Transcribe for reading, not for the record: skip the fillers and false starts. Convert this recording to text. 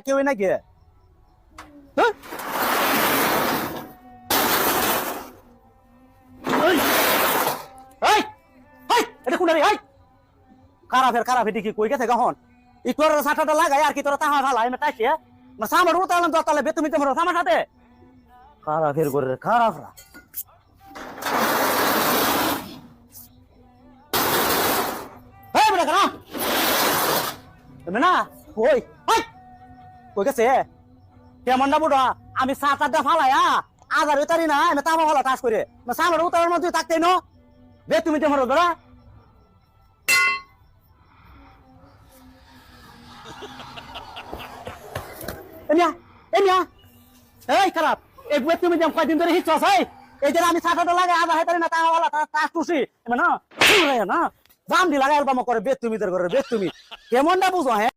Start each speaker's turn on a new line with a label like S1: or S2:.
S1: কেউ নাকি এটা কোন খারাপ এটি কি কই গেছে গহন ই তোর সাটাটা লাগাই আর কি তোর তাহা ভালাই না তাইছে না সামার উতালাম তো তালে বেতুমি তোমার সামার সাথে খারাপের করে খারাপরা এই বড় খারাপ তুমি না কই কই গেছে কেমন না বুড়া আমি সাটাটা ফালাইয়া আজার উতারি না আমি তামা ফালা টাস করে না সামার উতালার মধ্যে থাকতেই না বেতুমি তোমার ধরা এই খারাপ এই বুয়ে তুমি যেমন কয়দিন ধরে হিচ্ছ আছে এই যে আমি ছাটাটা লাগাই আধা হাইতারি না তাওয়ালা তাস টুসি না দাম দি লাগাই অ্যালবাম করে বেত তুমি তোর করে বেত তুমি কেমনটা বুঝো হ্যাঁ